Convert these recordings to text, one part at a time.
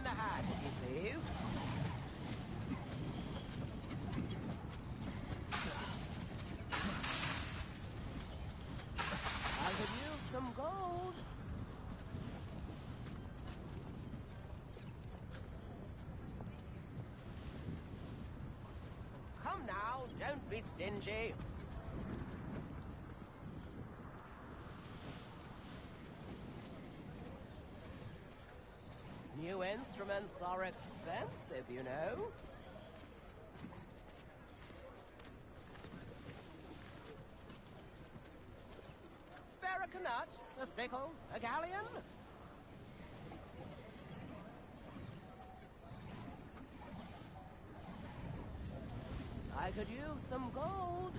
in the hat, if you please. I could use some gold. Come now, don't be stingy. New instruments are expensive, you know. Spare a canut, a sickle, a galleon. I could use some gold.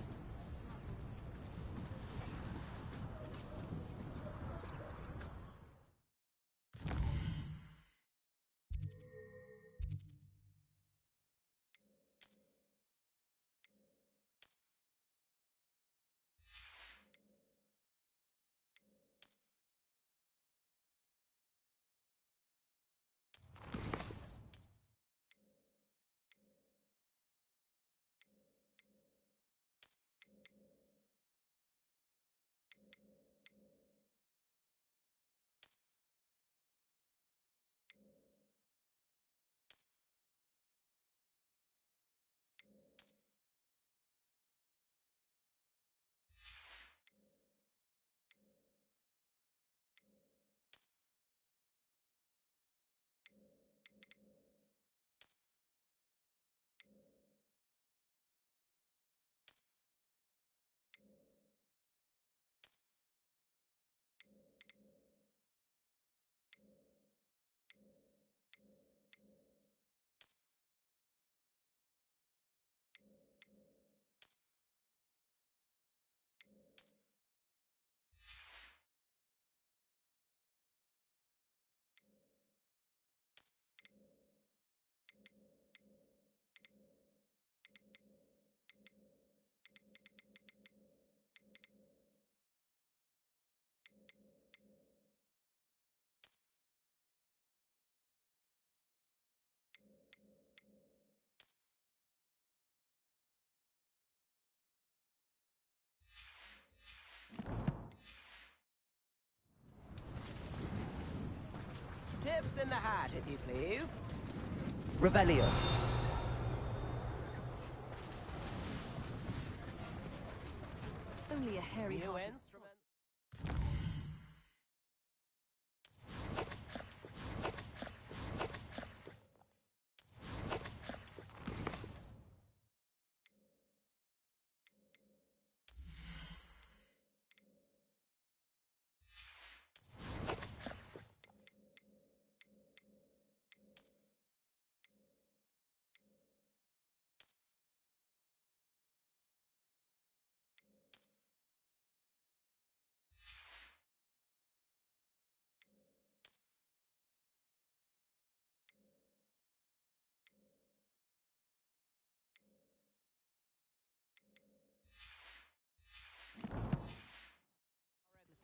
Tips in the hat, if you please. Revelio. Only a hairy New hearted instruments.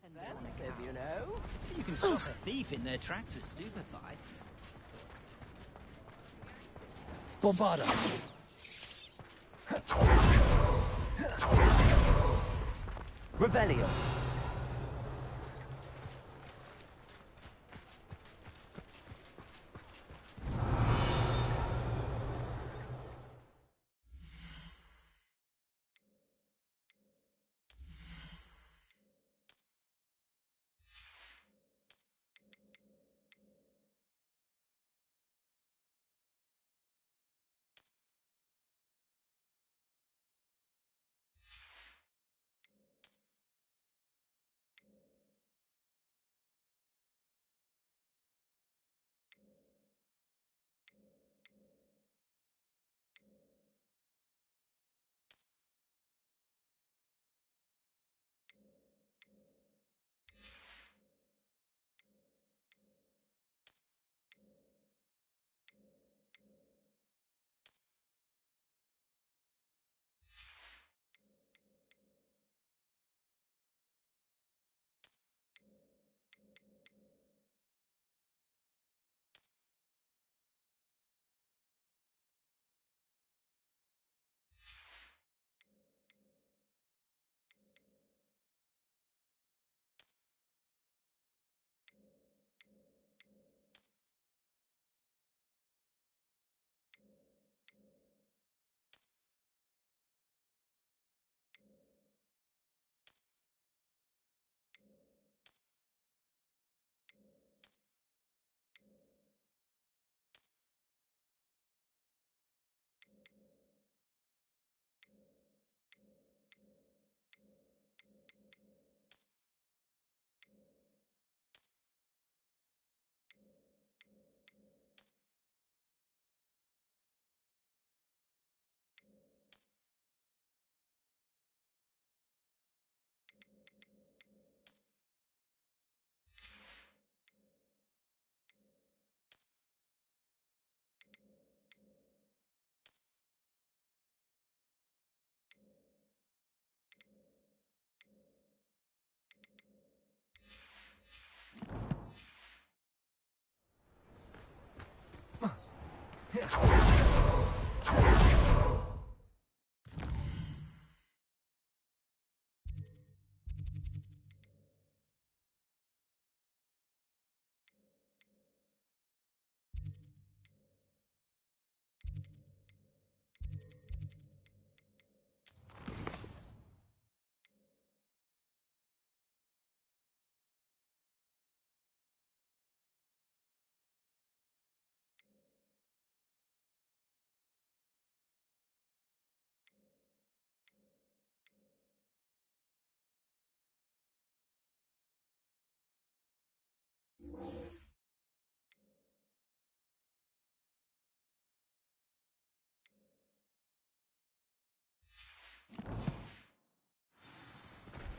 Expensive, you know. You can stop a thief in their tracks with stupefy. Bombarda. Revelio.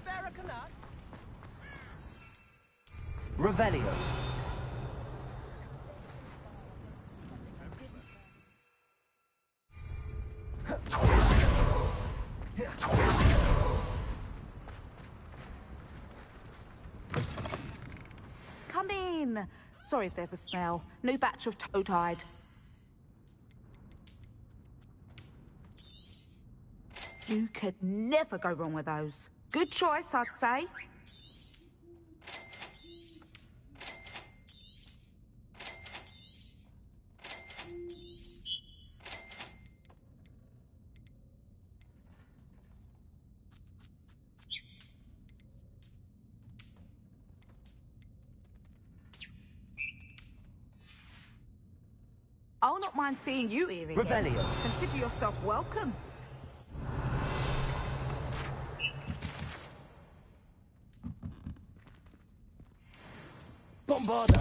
Spare a canut. Revelio. Come in. Sorry if there's a smell. New batch of toad-hide. You could never go wrong with those. Good choice, I'd say. I'll not mind seeing you here again. Revelio. Consider yourself welcome. Bombarda.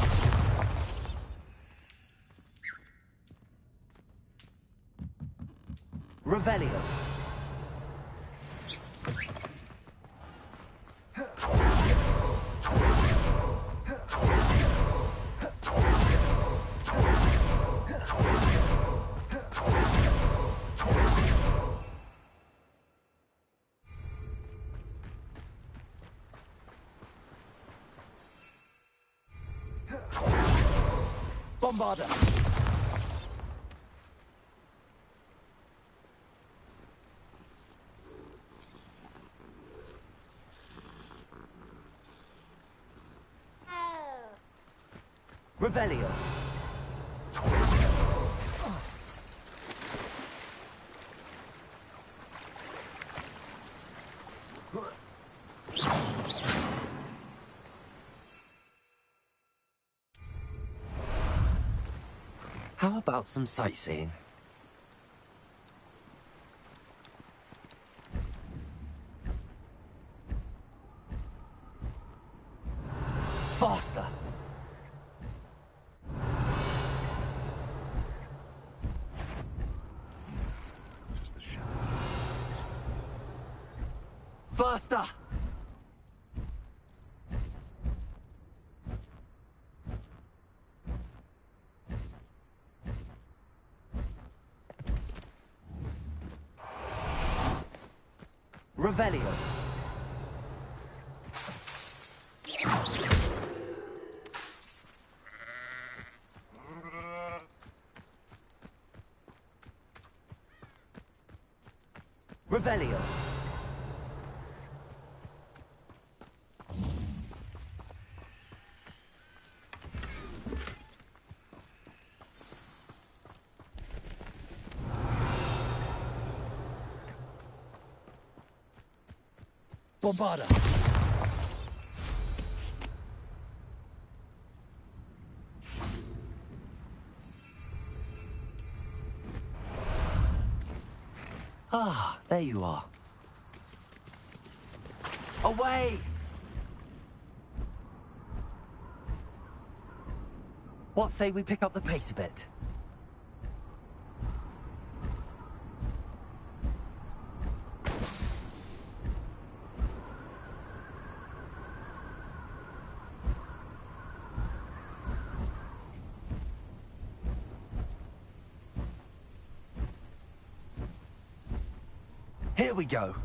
Revelio. Bombarda. Revelio. How about some sightseeing? Faster! Faster! Revelio. Revelio. Bombarda. Ah, there you are. Away! What say we pick up the pace a bit? Here we go.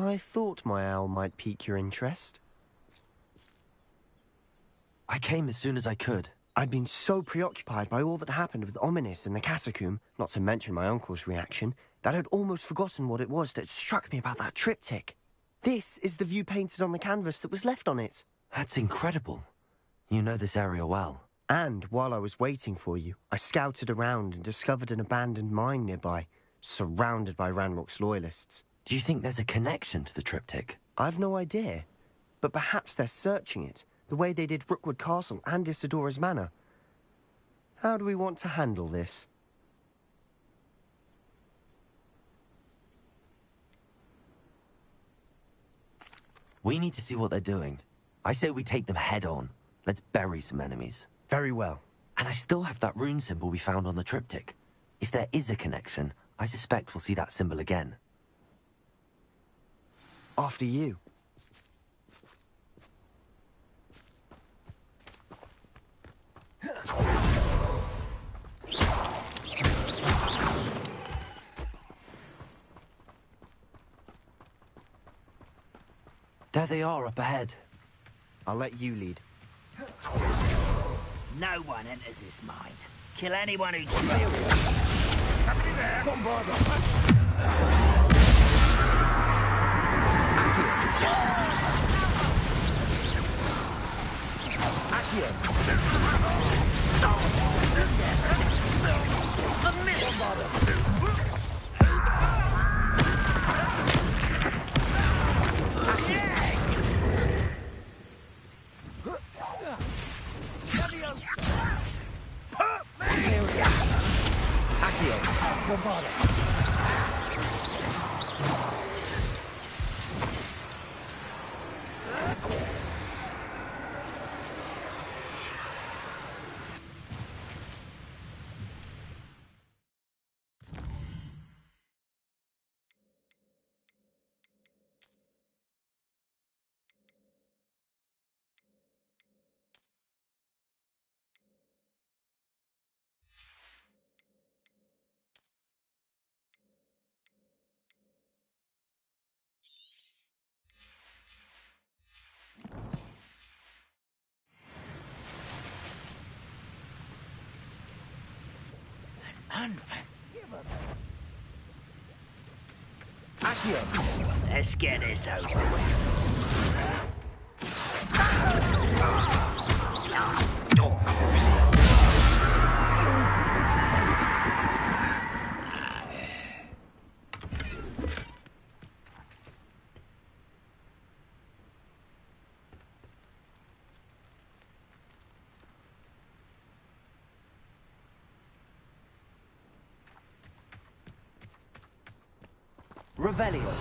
I thought my owl might pique your interest. I came as soon as I could. I'd been so preoccupied by all that happened with Ominis and the catacomb, not to mention my uncle's reaction, that I'd almost forgotten what it was that struck me about that triptych. This is the view painted on the canvas that was left on it. That's incredible. You know this area well. And while I was waiting for you, I scouted around and discovered an abandoned mine nearby, surrounded by Ranrock's loyalists. Do you think there's a connection to the triptych? I've no idea, but perhaps they're searching it, the way they did Rookwood Castle and Isidora's Manor. How do we want to handle this? We need to see what they're doing. I say we take them head on. Let's bury some enemies. Very well. And I still have that rune symbol we found on the triptych. If there is a connection, I suspect we'll see that symbol again. After you. There they are up ahead. I'll let you lead. No one enters this mine. Kill anyone who tries. Somebody there! Let's get this over with. Revelio.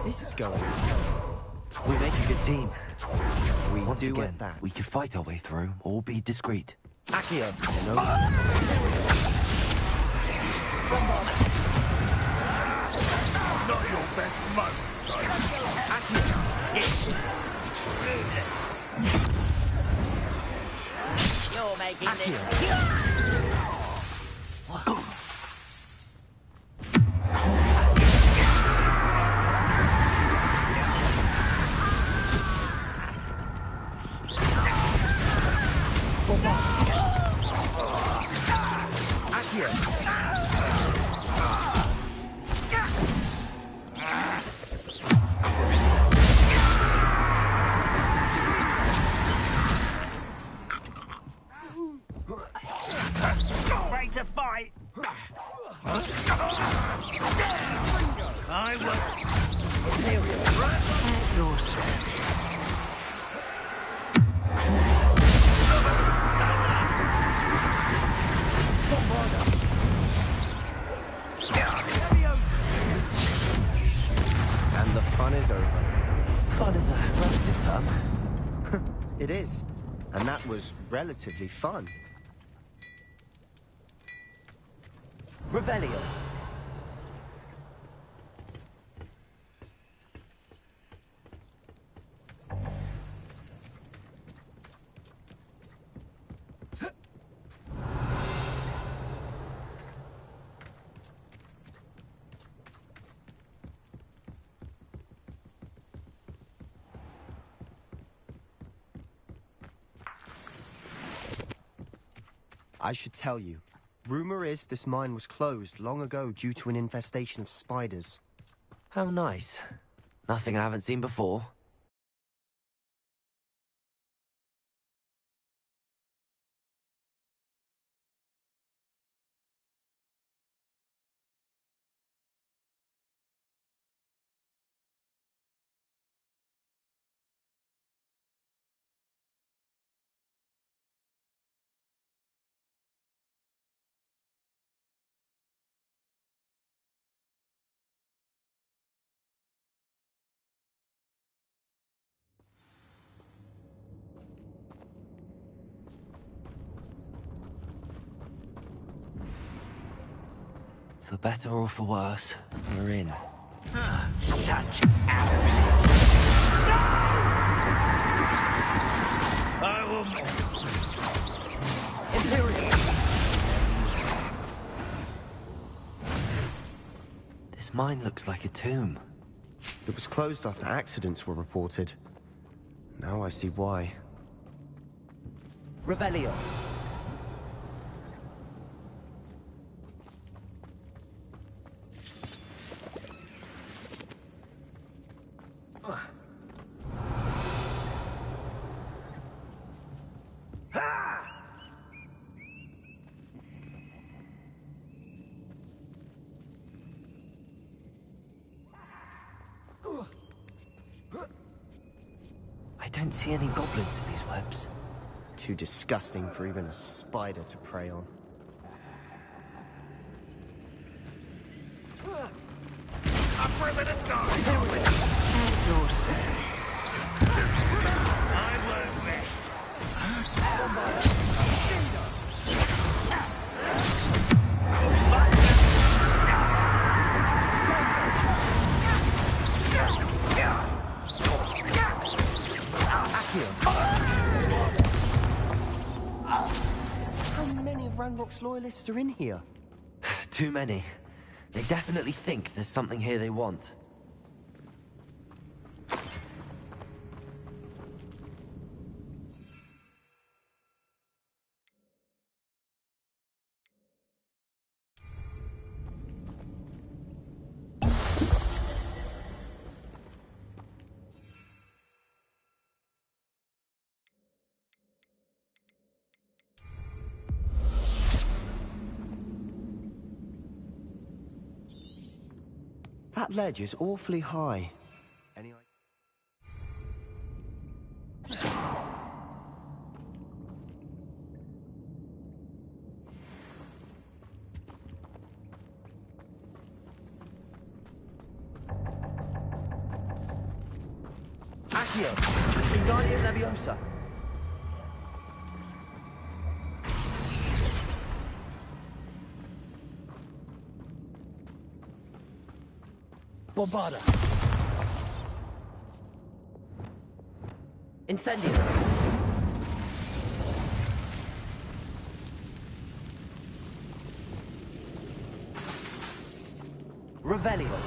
This is going. We make a good team. We Once do again, at that. we could fight our way through, or be discreet. Accio. No. Not your best moment, You're making this. Ready to fight? I will. And the fun is over. Fun is a relative term. It is. And that was relatively fun. Revelio. I should tell you. Rumor is this mine was closed long ago due to an infestation of spiders. How nice. Nothing I haven't seen before. For better or for worse, we're in. Such absences. I will... Imperial! This mine looks like a tomb. It was closed after accidents were reported. Now I see why. Revelio. I don't see any goblins in these webs. Too disgusting for even a spider to prey on. A primitive die! Your service. I won't rest. How many of Ranrock's loyalists are in here? Too many. They definitely think there's something here they want. That ledge is awfully high. Any Accio! Wingardium Leviosa! Bombarda. Incendio! Revelio!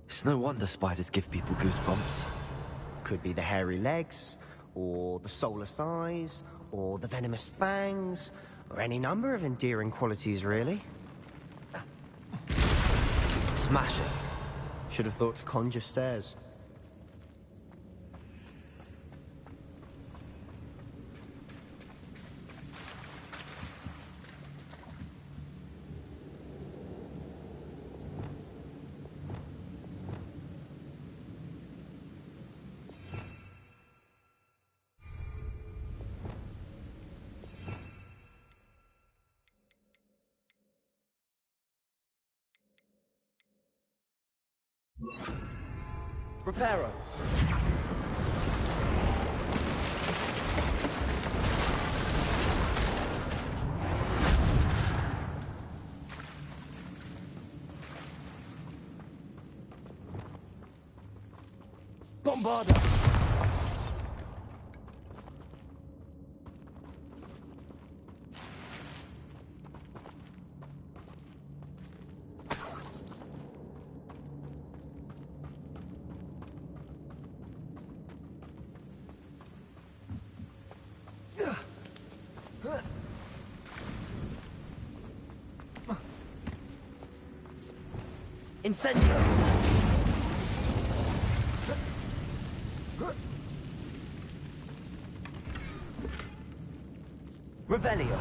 It's no wonder spiders give people goosebumps. Could be the hairy legs, or the soulless eyes, or the venomous fangs, or any number of endearing qualities, really. Smash it. Should have thought to conjure stairs. Reparo! Bombarder! Incendio! Revelio!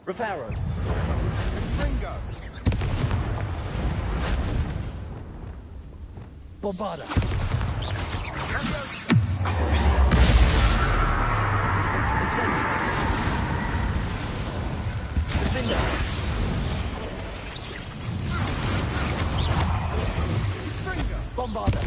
Reparo! Ringo! Bombarder! Incendio! Defender! Bombarder!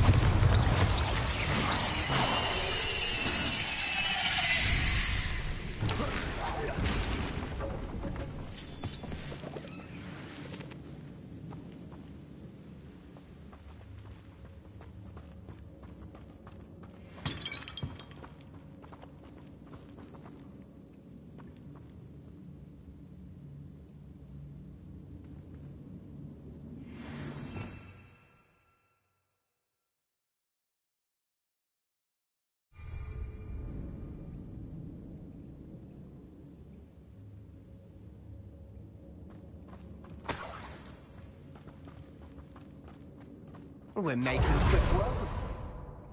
We're making quick work.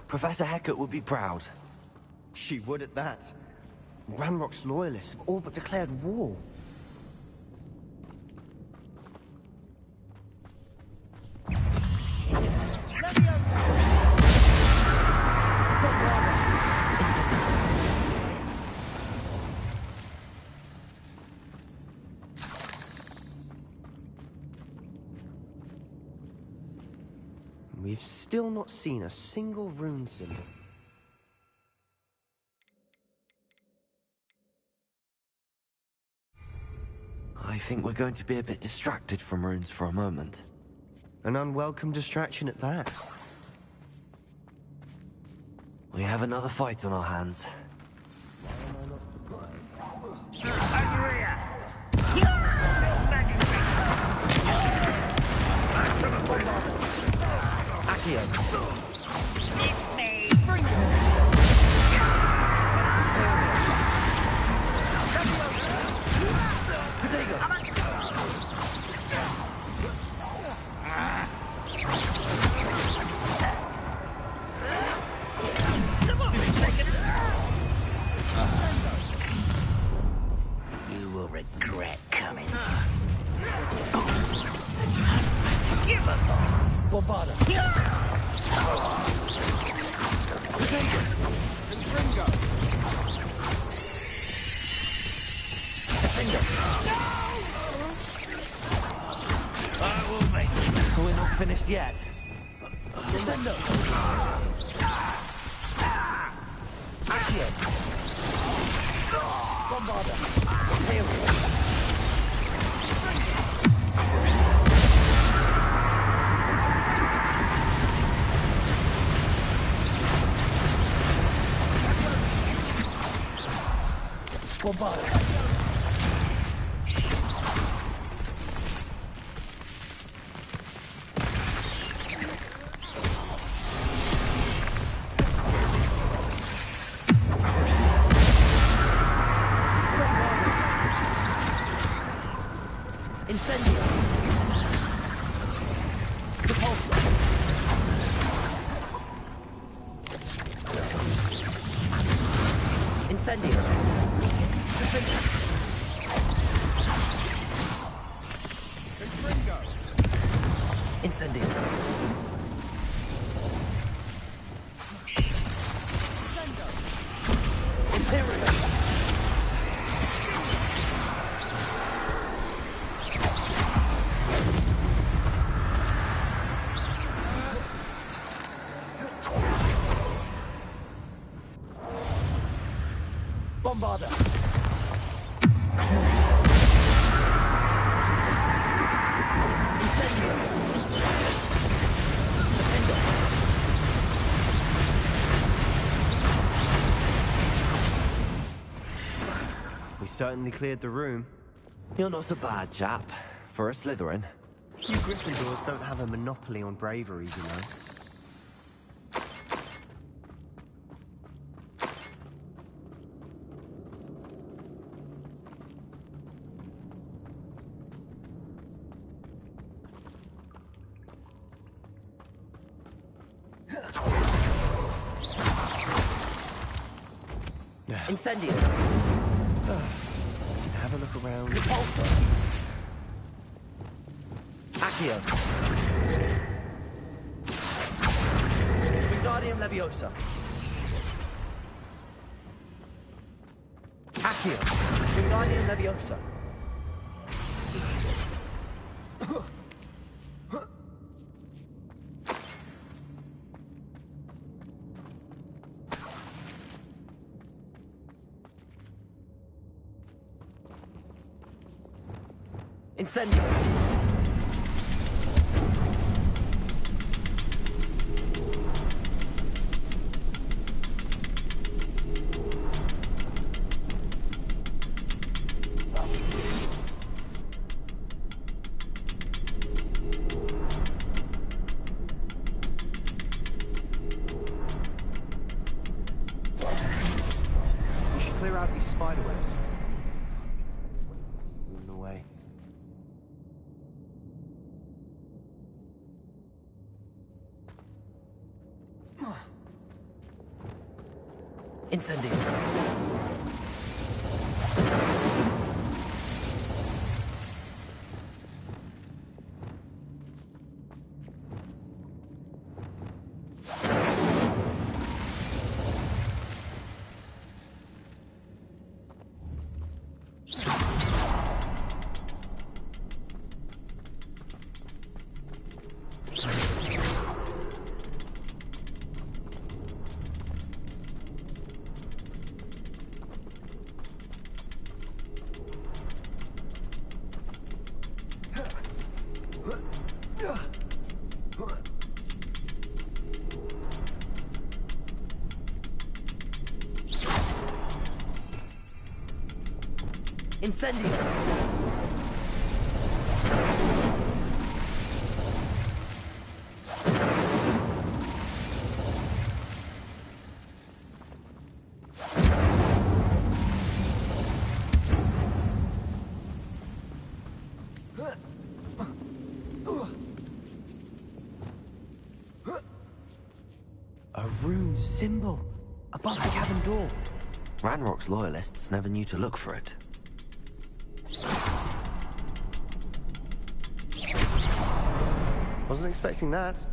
Professor Hecat would be proud. She would at that. Ranrock's loyalists have all but declared war. We've still not seen a single rune symbol. I think we're going to be a bit distracted from runes for a moment. An unwelcome distraction at that. We have another fight on our hands. Accio! It's me! You will regret coming. Give up! Bombarder! Ringo! I will make it. We're not finished yet. Descendo! Accio! Bombarder! Tail! Bombarder! Incendio! Repulsor! Incendio! Ringo! Incendio! Imperial! Bombarder. We certainly cleared the room. You're not a bad chap. For a Slytherin. You Gryffindors don't have a monopoly on bravery, you know. Incendio. Have a look around. Repulsor. Accio. Wingardium Leviosa. Accio. Wingardium Leviosa. Incendio. We should clear out these spiderwebs. Moving away. Incendio. Incendio. A rune symbol above the cabin door. Ranrock's loyalists never knew to look for it. Wasn't expecting that.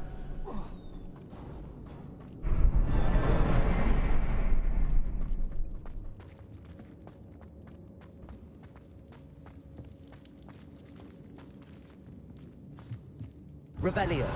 Revelio.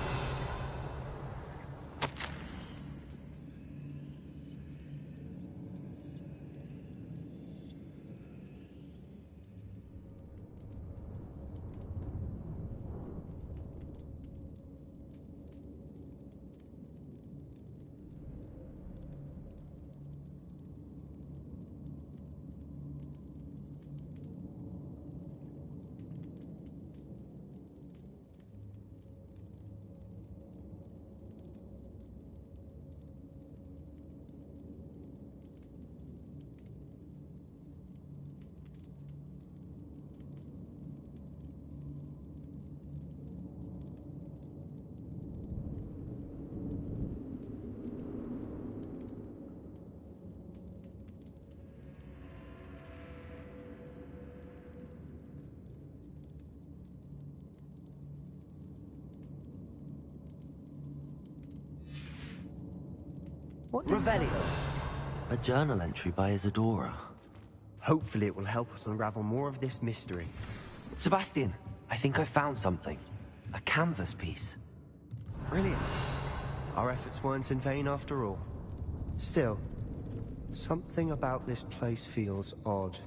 What? Revelio. A journal entry by Isadora. Hopefully it will help us unravel more of this mystery. Sebastian, I think I found something. A canvas piece. Brilliant. Our efforts weren't in vain after all. Still, Something about this place feels odd.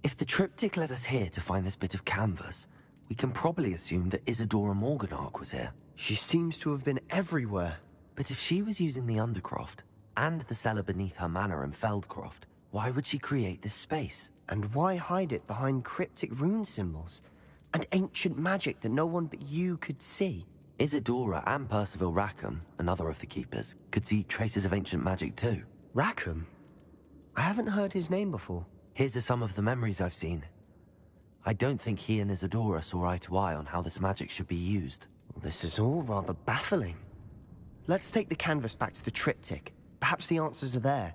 If the triptych led us here to find this bit of canvas, we can probably assume that Isadora Morganach was here. She seems to have been everywhere. But if she was using the Undercroft, and the cellar beneath her manor in Feldcroft, why would she create this space? And why hide it behind cryptic rune symbols? And ancient magic that no one but you could see? Isadora and Percival Rackham, another of the Keepers, could see traces of ancient magic too. Rackham? I haven't heard his name before. Here's some of the memories I've seen. I don't think he and Isadora saw eye to eye on how this magic should be used. This is all rather baffling. Let's take the canvas back to the triptych. Perhaps the answers are there.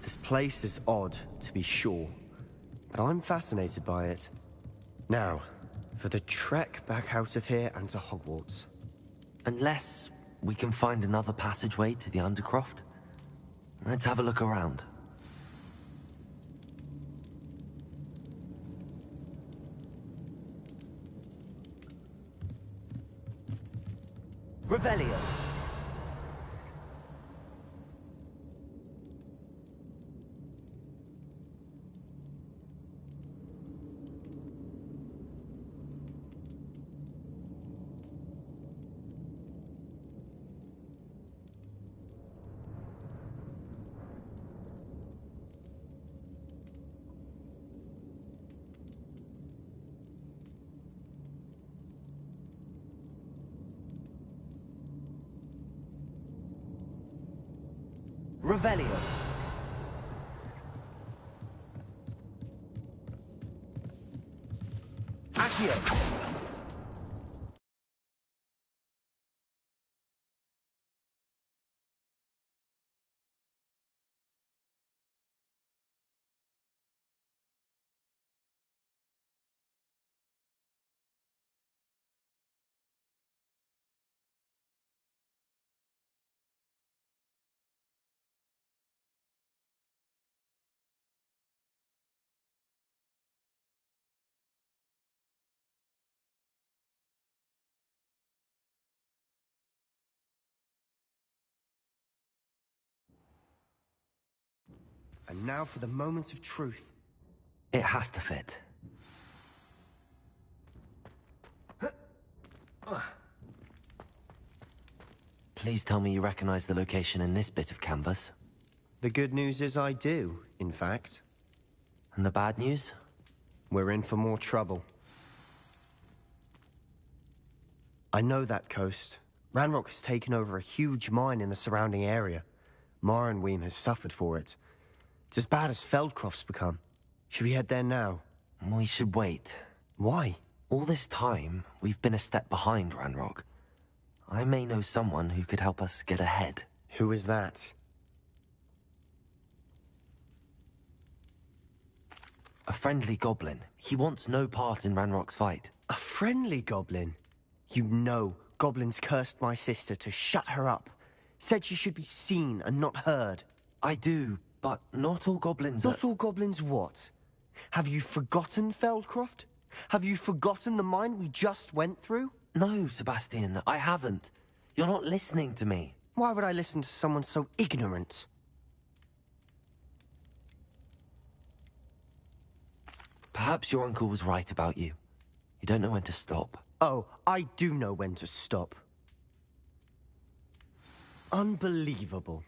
This place is odd, to be sure, but I'm fascinated by it. Now, for the trek back out of here and to Hogwarts. Unless we can find another passageway to the Undercroft. Let's have a look around. Revelio. Revelio. Accio. And now for the moment of truth. It has to fit. Please tell me you recognize the location in this bit of canvas. The good news is I do, in fact. And the bad news? We're in for more trouble. I know that coast. Ranrock has taken over a huge mine in the surrounding area. Mornweem has suffered for it. It's as bad as Feldcroft's become. Should we head there now? We should wait. Why? All this time, we've been a step behind Ranrock. I may know someone who could help us get ahead. Who is that? A friendly goblin. He wants no part in Ranrock's fight. A friendly goblin? You know, goblins cursed my sister to shut her up. Said she should be seen and not heard. I do, but not all goblins are... Not all goblins what? Have you forgotten Feldcroft? Have you forgotten the mine we just went through? No, Sebastian, I haven't. You're not listening to me. Why would I listen to someone so ignorant? Perhaps your uncle was right about you. You don't know when to stop. Oh, I do know when to stop. Unbelievable.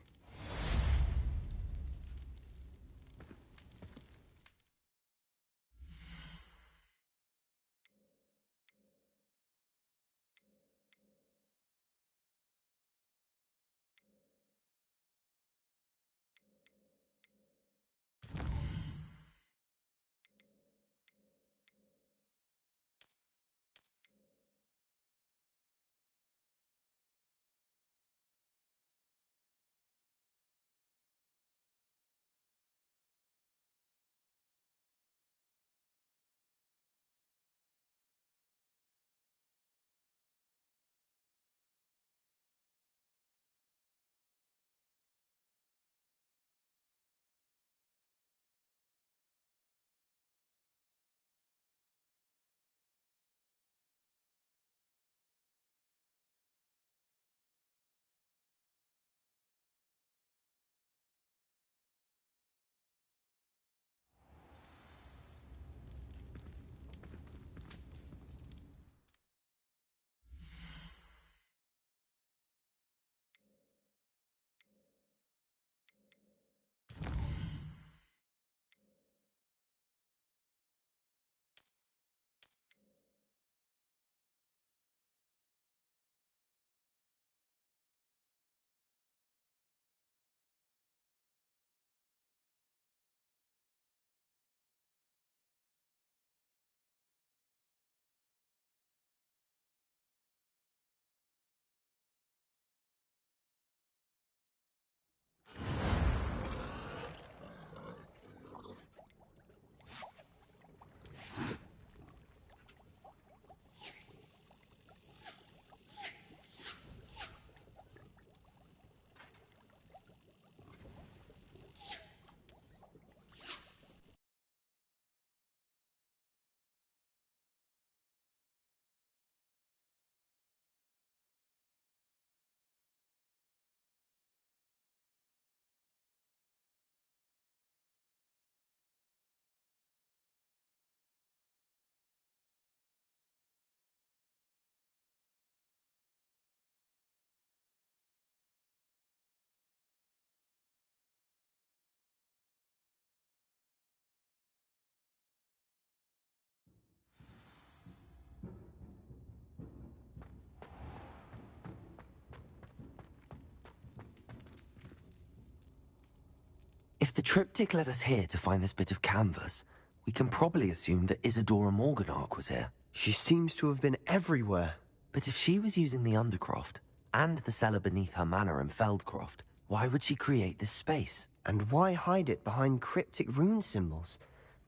the triptych led us here to find this bit of canvas, we can probably assume that Isadora Morganark was here. She seems to have been everywhere. But if she was using the Undercroft, and the cellar beneath her manor in Feldcroft, why would she create this space? And why hide it behind cryptic rune symbols?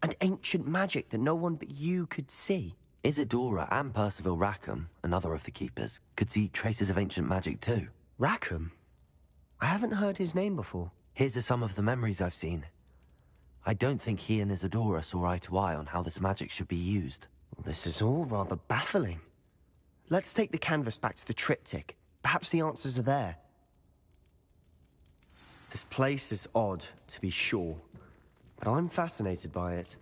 And ancient magic that no one but you could see? Isadora and Percival Rackham, another of the keepers, could see traces of ancient magic too. Rackham? I haven't heard his name before. Here's some of the memories I've seen. I don't think he and Isadora saw eye to eye on how this magic should be used. Well, this is all rather baffling. Let's take the canvas back to the triptych. Perhaps the answers are there. This place is odd, to be sure, but I'm fascinated by it.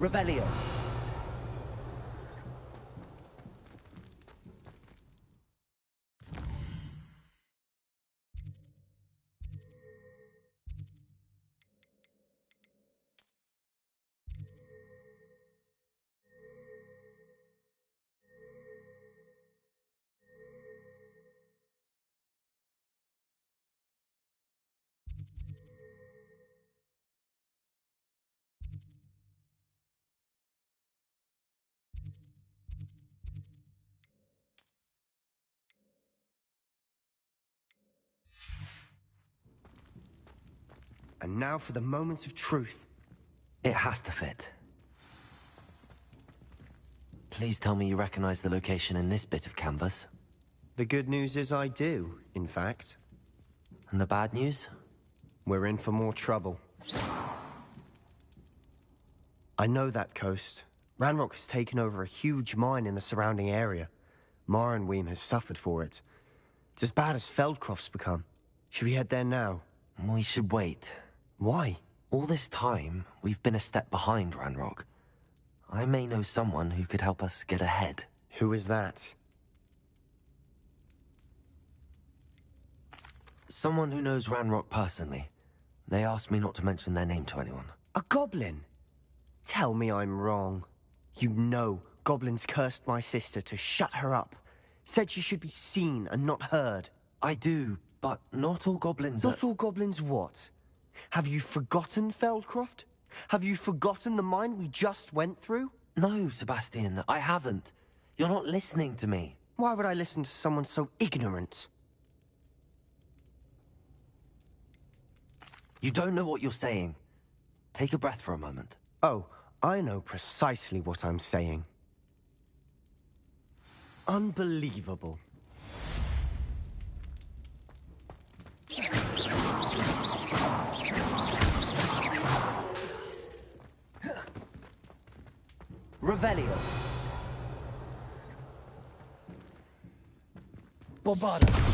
Revelio. And now for the moments of truth. It has to fit. Please tell me you recognize the location in this bit of canvas. The good news is I do, in fact. And the bad news? We're in for more trouble. I know that coast. Ranrock has taken over a huge mine in the surrounding area. Marrenweem has suffered for it. It's as bad as Feldcroft's become. Should we head there now? We should wait. Why? All this time, we've been a step behind Ranrock. I may know someone who could help us get ahead. Who is that? Someone who knows Ranrock personally. They asked me not to mention their name to anyone. A goblin? Tell me I'm wrong. You know goblins cursed my sister to shut her up. Said she should be seen and not heard. I do, but not all goblins Not all goblins what? Have you forgotten Feldcroft? Have you forgotten the mine we just went through? No, Sebastian, I haven't. You're not listening to me. Why would I listen to someone so ignorant? You don't know what you're saying. Take a breath for a moment. Oh, I know precisely what I'm saying. Unbelievable. Revelio. Bobada.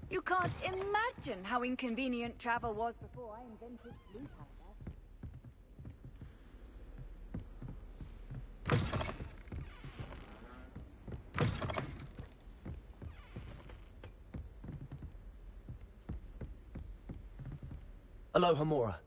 You can't imagine how inconvenient travel was before I invented blue powder. Aloha, Mora.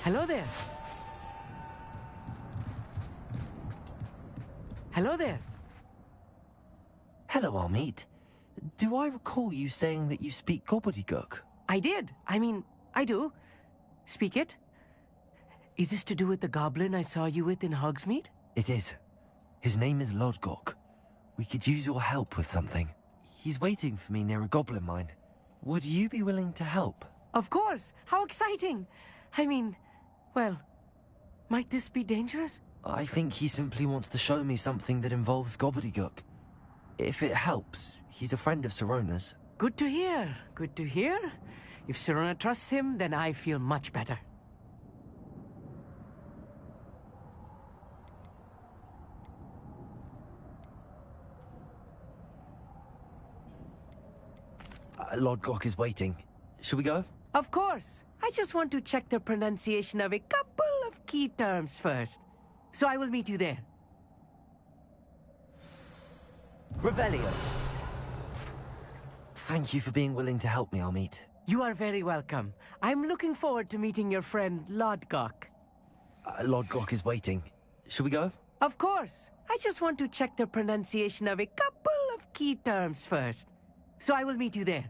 Hello there. Hello there. Hello, Amit. Do I recall you saying that you speak gobbledygook? I did. I do. Speak it. Is this to do with the goblin I saw you with in Hogsmeade? It is. His name is Lodgok. We could use your help with something. He's waiting for me near a goblin mine. Would you be willing to help? Of course. How exciting. Well, might this be dangerous? I think he simply wants to show me something that involves gobbledygook. If it helps, he's a friend of Sirona's. Good to hear. Good to hear. If Sirona trusts him, then I feel much better. Lodgok is waiting. Shall we go? Of course. I just want to check the pronunciation of a couple of key terms first. So I will meet you there. Revelio. Thank you for being willing to help me, Amit. You are very welcome. I'm looking forward to meeting your friend, Lodgok. Lodgok is waiting. Shall we go? Of course. I just want to check the pronunciation of a couple of key terms first. So I will meet you there.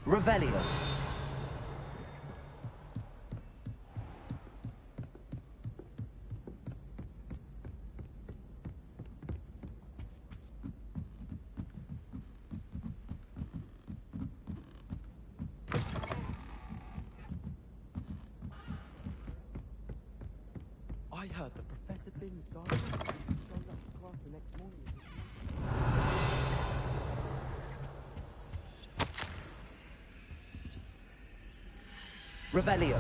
Revelio. I I heard that Professor Binns died. He showed up to class the next morning. Revelio.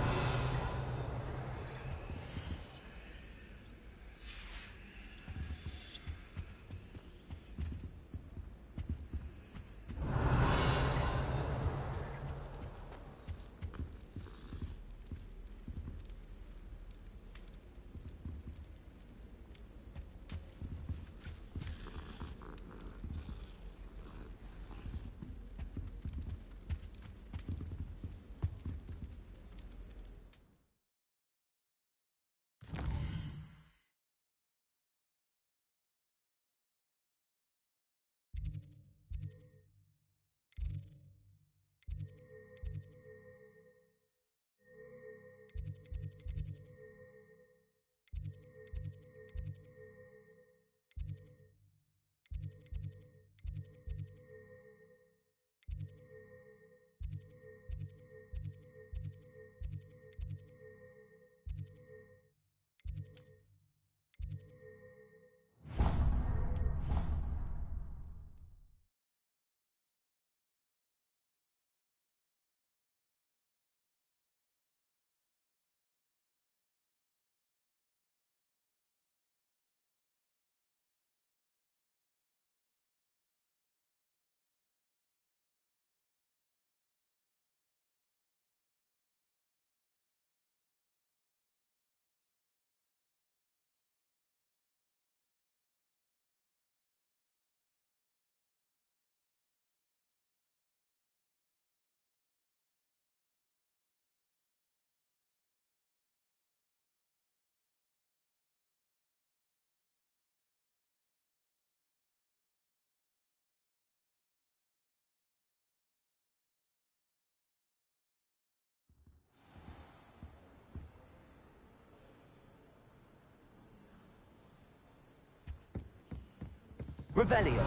Revelio.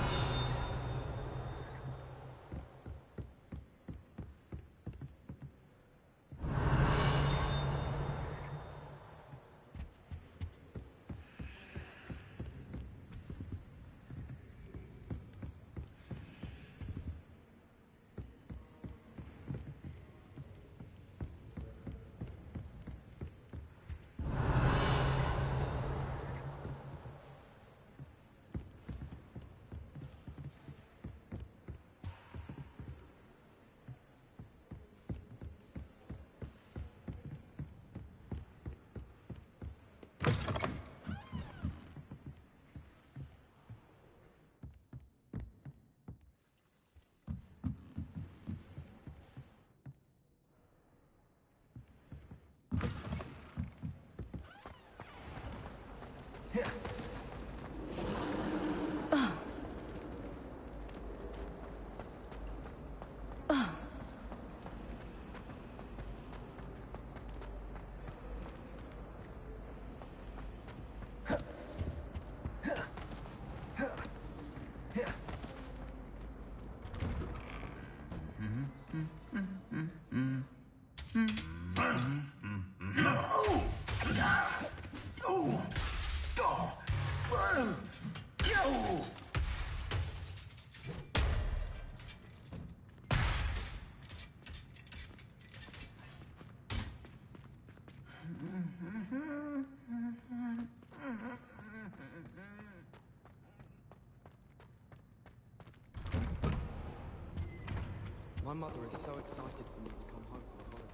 My mother is so excited for me to come home for the holiday.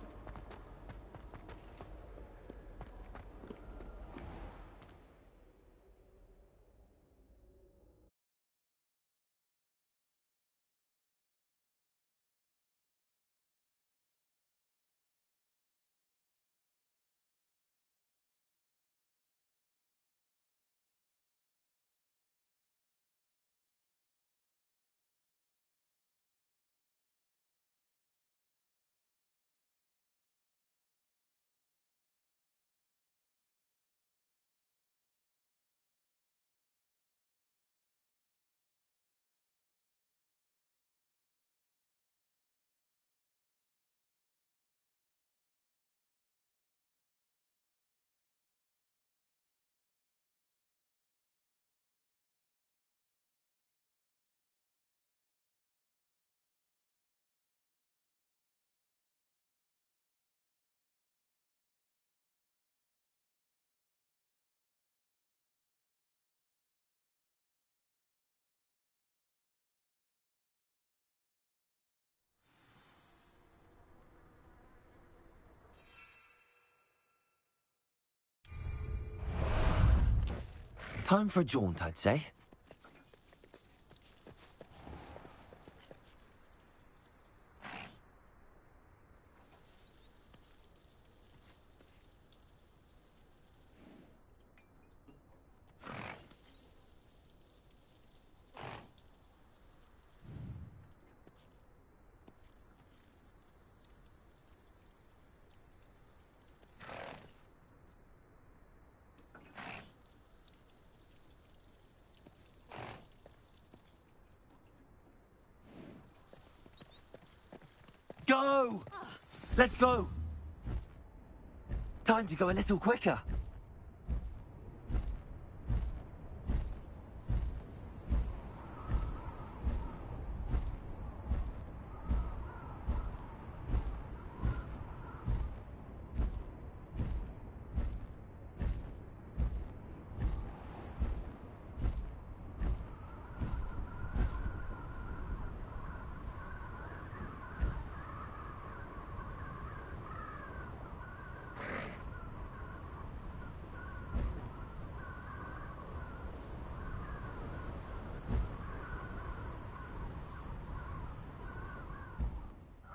Time for a jaunt, I'd say. Go! Let's go! Time to go a little quicker.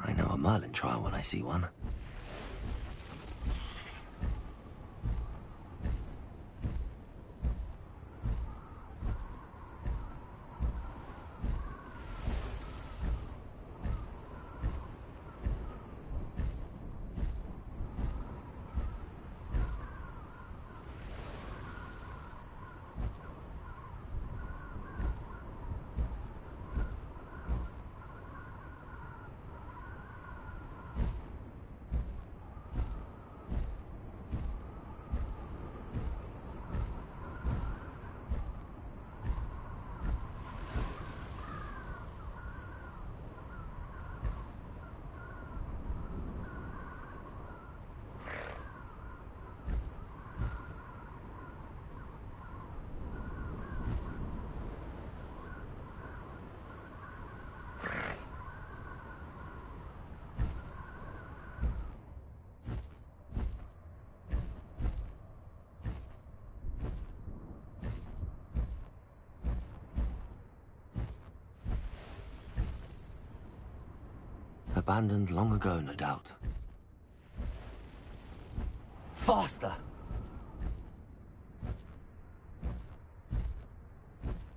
I know a Merlin trial when I see one. Abandoned long ago, no doubt. Faster!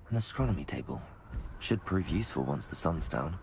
An astronomy table. Should prove useful once the sun's down.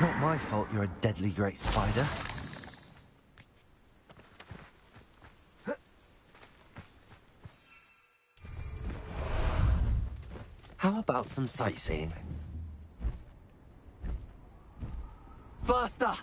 Not my fault you're a deadly great spider. How about some sightseeing? Faster!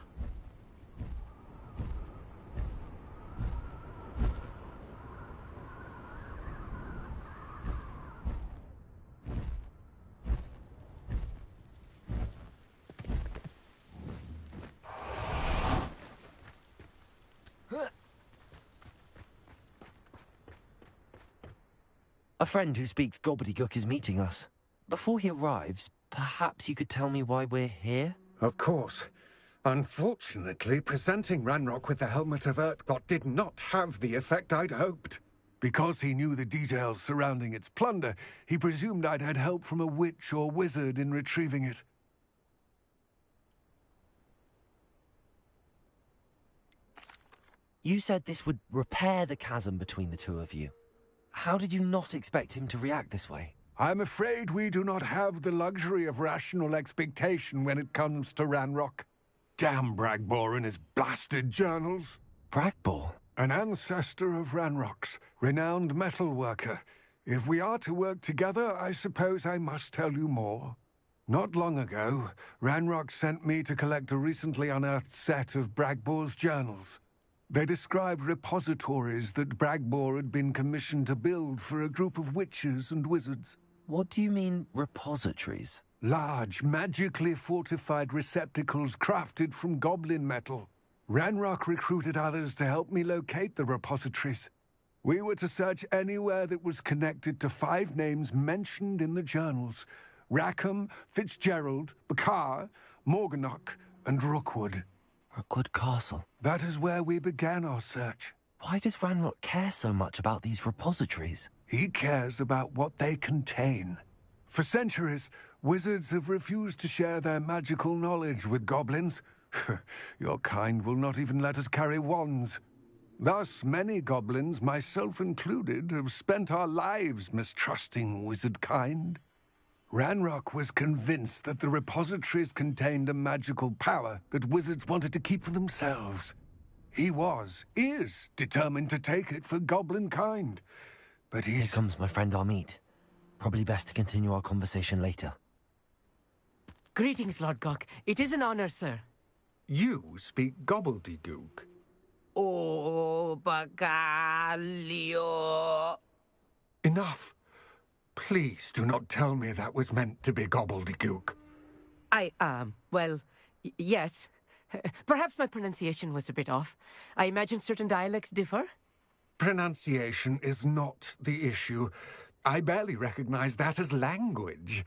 A friend who speaks gobbledygook is meeting us. Before he arrives, perhaps you could tell me why we're here? Of course. Unfortunately, presenting Ranrock with the helmet of Urtkot did not have the effect I'd hoped. Because he knew the details surrounding its plunder, he presumed I'd had help from a witch or wizard in retrieving it. You said this would repair the chasm between the two of you. How did you not expect him to react this way? I'm afraid we do not have the luxury of rational expectation when it comes to Ranrock. Damn Bragbor and his blasted journals. Bragbor? An ancestor of Ranrock's, renowned metal worker. If we are to work together, I suppose I must tell you more. Not long ago, Ranrock sent me to collect a recently unearthed set of Bragbor's journals. They described repositories that Bragbor had been commissioned to build for a group of witches and wizards. What do you mean, repositories? Large, magically fortified receptacles crafted from goblin metal. Ranrock recruited others to help me locate the repositories. We were to search anywhere that was connected to 5 names mentioned in the journals. Rackham, Fitzgerald, Bakar, Morganach, and Rookwood. Rookwood Castle? That is where we began our search. Why does Ranrock care so much about these repositories? He cares about what they contain. For centuries, wizards have refused to share their magical knowledge with goblins. Your kind will not even let us carry wands. Thus, many goblins, myself included, have spent our lives mistrusting wizard kind. Ranrock was convinced that the repositories contained a magical power that wizards wanted to keep for themselves. He is determined to take it for goblin kind. But Here comes my friend Amit. Probably best to continue our conversation later. Greetings, Lord Gok. It is an honor, sir. You speak gobbledygook. Oh, Bagalio. Enough. Please do not tell me that was meant to be gobbledygook. Well, yes. Perhaps my pronunciation was a bit off. I imagine certain dialects differ. Pronunciation is not the issue. I barely recognize that as language.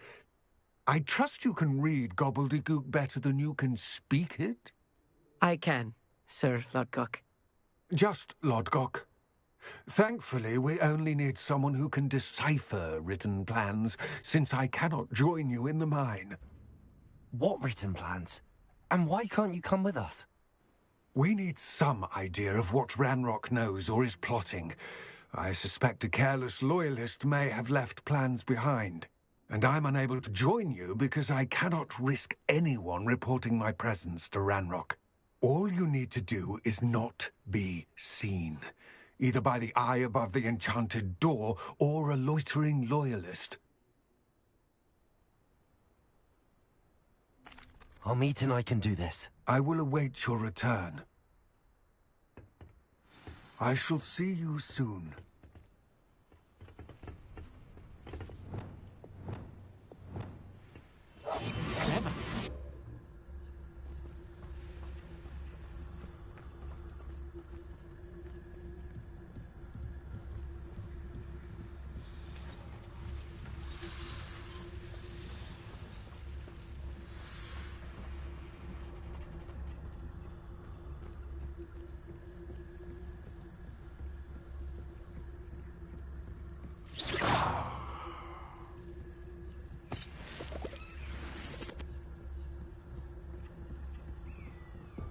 I trust you can read gobbledygook better than you can speak it? I can, Sir Lord Gok. Just Lord Gok. Thankfully, we only need someone who can decipher written plans, since I cannot join you in the mine. What written plans? And why can't you come with us? We need some idea of what Ranrock knows or is plotting. I suspect a careless loyalist may have left plans behind. And I'm unable to join you because I cannot risk anyone reporting my presence to Ranrock. All you need to do is not be seen, either by the eye above the enchanted door or a loitering loyalist. Amit and I can do this. I will await your return. I shall see you soon.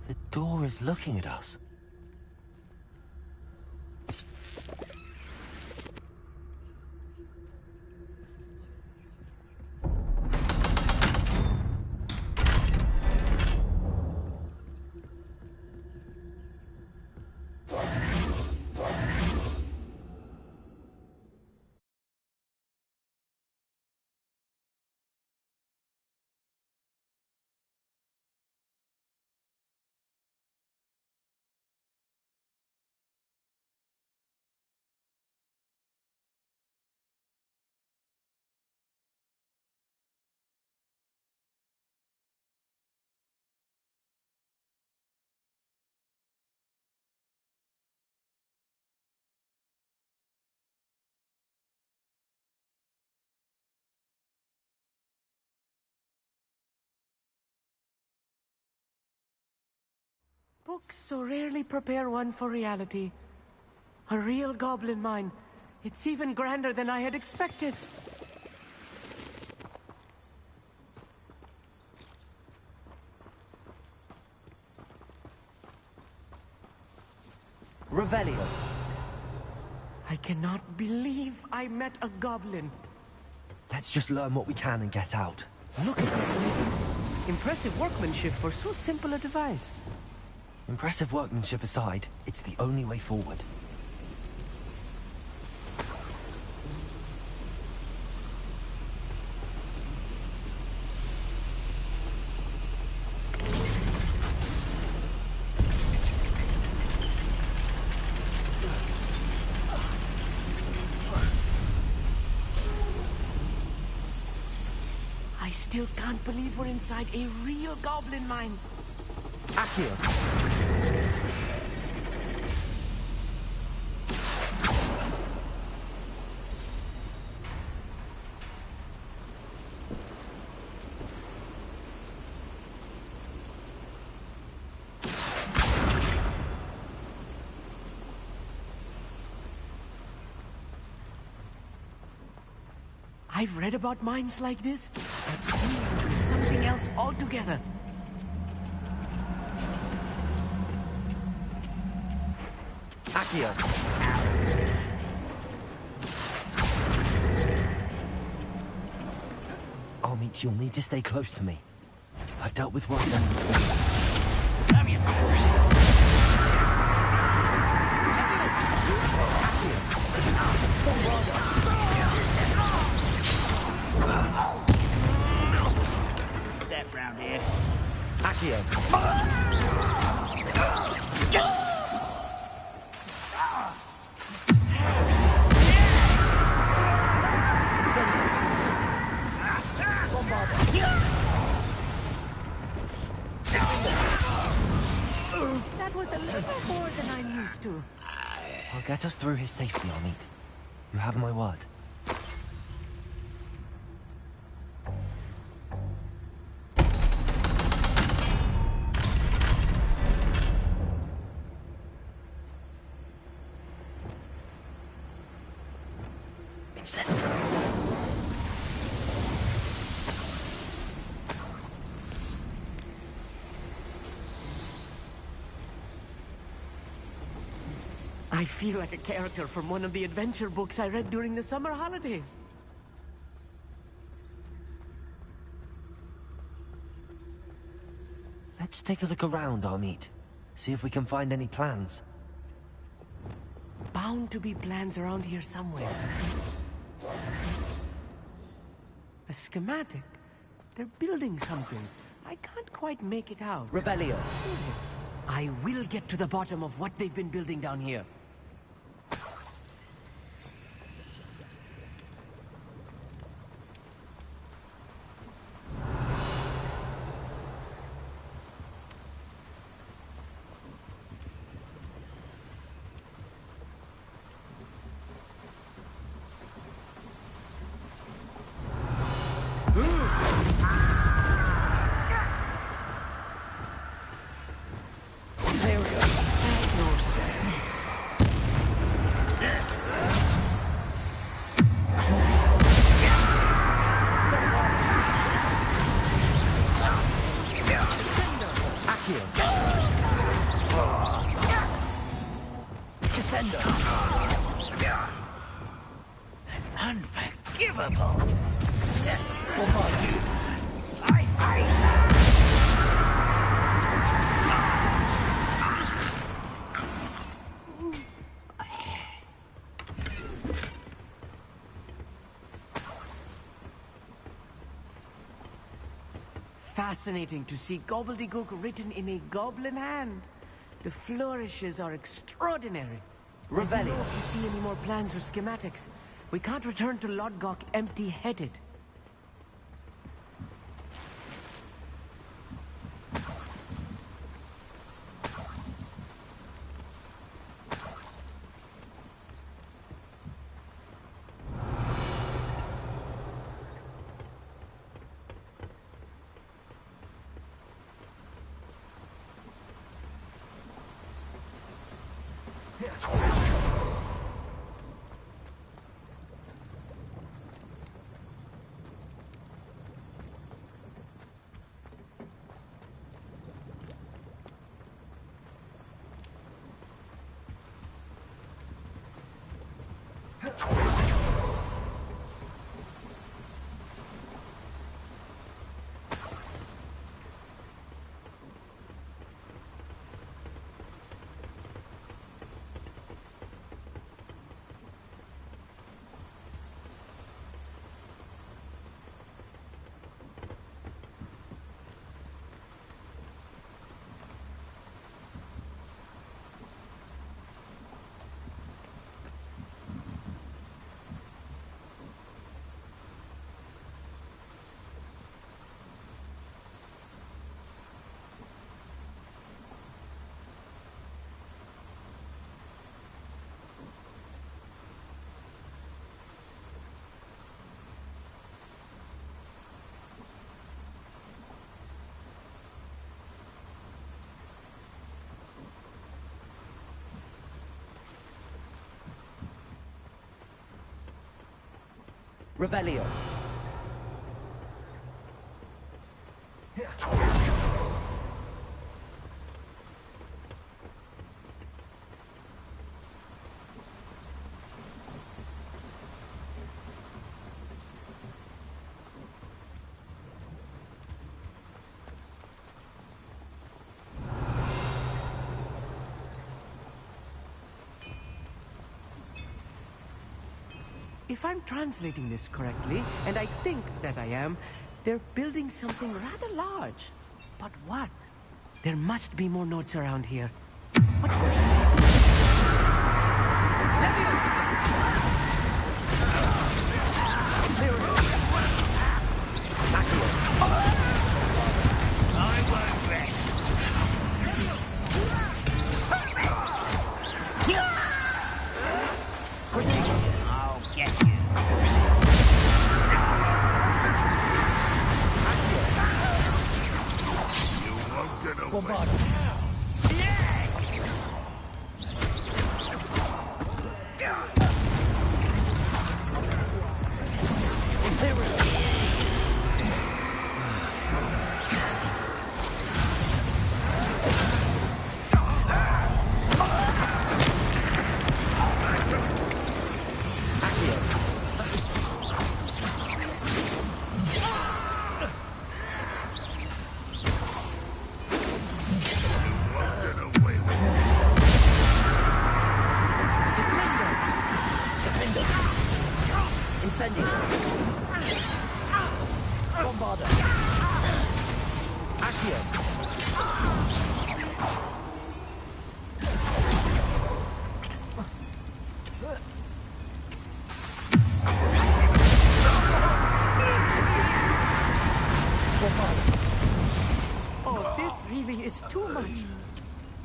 The door is looking at us. Books so rarely prepare one for reality. A real goblin mine. It's even grander than I had expected. Revelio. I cannot believe I met a goblin. Let's just learn what we can and get out. Look at this lid. Impressive workmanship for so simple a device. Impressive workmanship aside, it's the only way forward. I still can't believe we're inside a real goblin mine. Accio. I've read about mines like this, but seeing it is something else altogether. Accio. Amit, you'll need to stay close to me. I've dealt with worse enemies. Step round here. Accio. That was a little more than I'm used to. I'll get us through his safety, Amit. You have my word. I feel like a character from one of the adventure books I read during the summer holidays. Let's take a look around, Amit. See if we can find any plans. Bound to be plans around here somewhere. A schematic. They're building something. I can't quite make it out. Revelio. I will get to the bottom of what they've been building down here. Unforgivable. Fascinating to see gobbledygook written in a goblin hand. The flourishes are extraordinary. Revelio. If you see any more plans or schematics, we can't return to Lodgok empty-headed. Revelio. If I'm translating this correctly, and I think that I am, they're building something rather large. But what? There must be more notes around here. What force? Oh, this really is too much.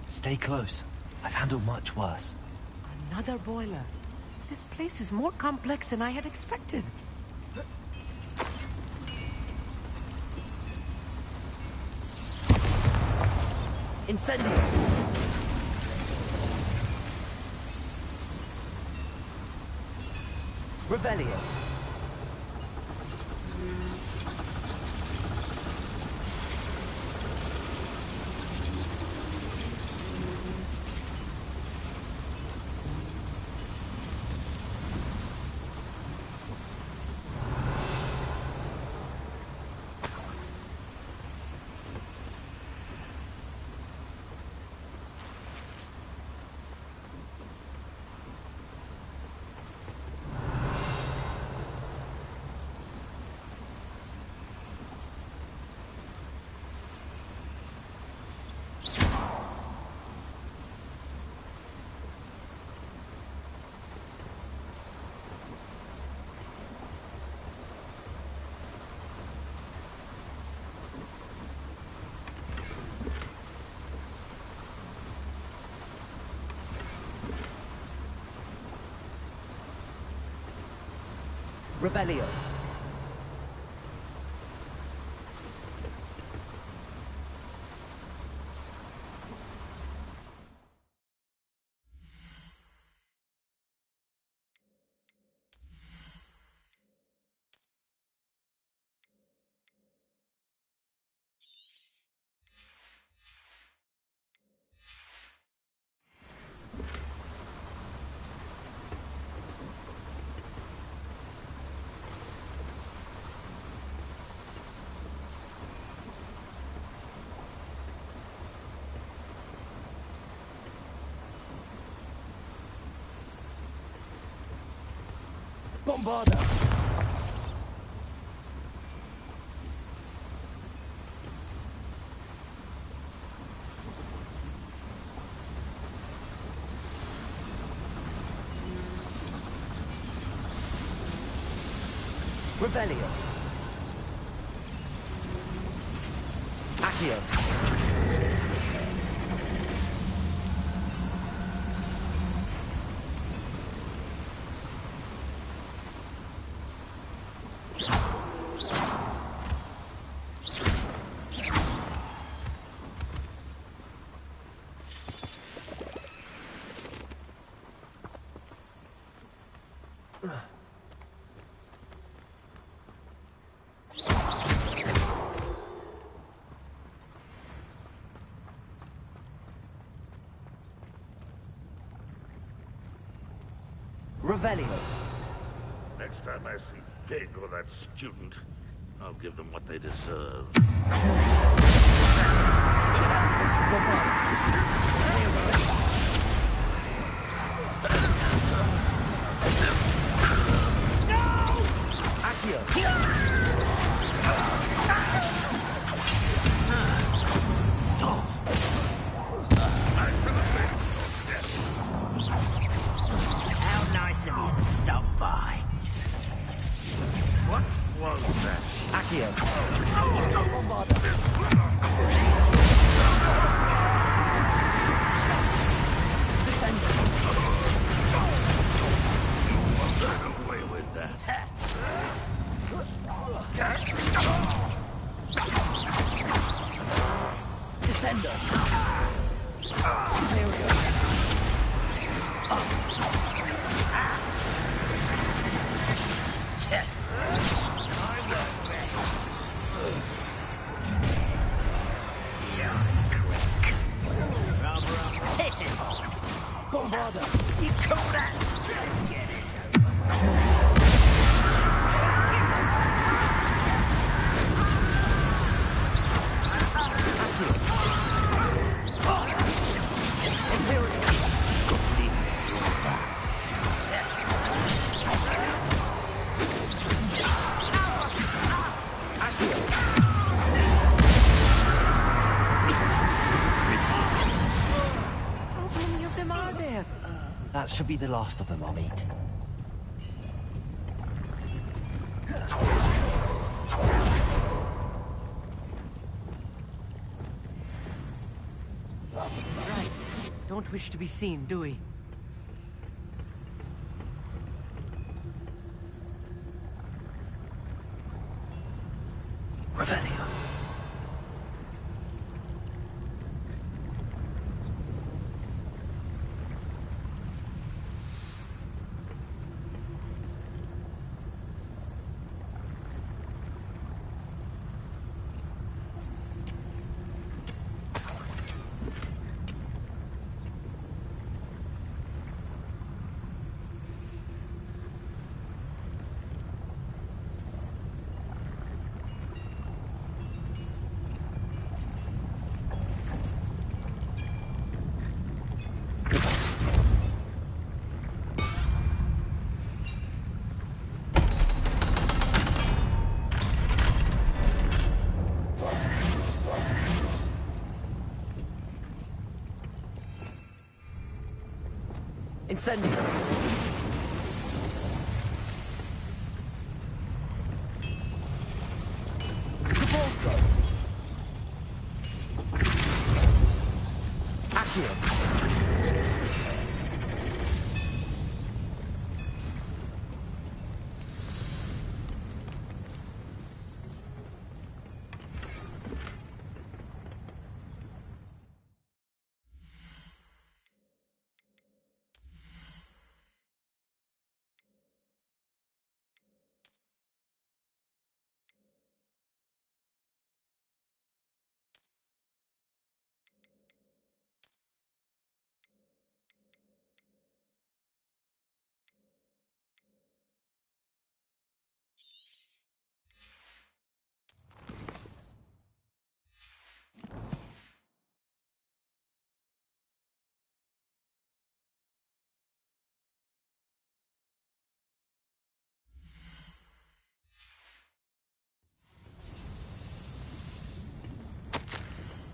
Stay close. I've handled much worse. Another boiler. This place is more complex than I had expected. Incendio. Revelio. Revelio. Bombarda! Revelio. Accio. Revelio. Next time I see Fig or that student, I'll give them what they deserve. How nice of you to stop by. What was that? Accio. Get away with that. Descender. Bombarda! You call that? Get it. How many of them are there? That should be the last of them I'll meet. Right. Don't wish to be seen, do we? Revelio. Incendio.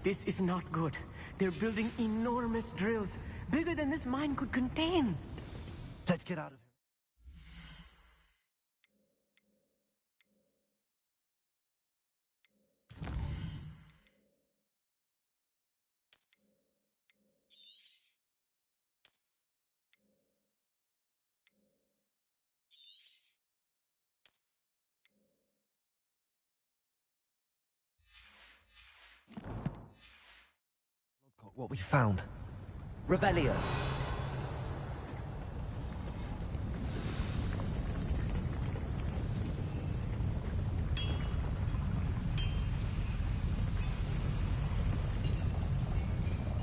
This is not good. They're building enormous drills, bigger than this mine could contain. Let's get out of here. What we found. Revelio.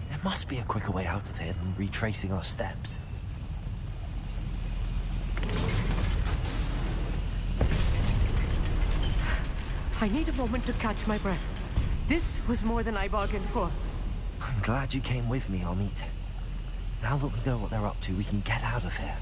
There must be a quicker way out of here than retracing our steps. I need a moment to catch my breath. This was more than I bargained for. I'm glad you came with me, Amit. Now that we know what they're up to, we can get out of here.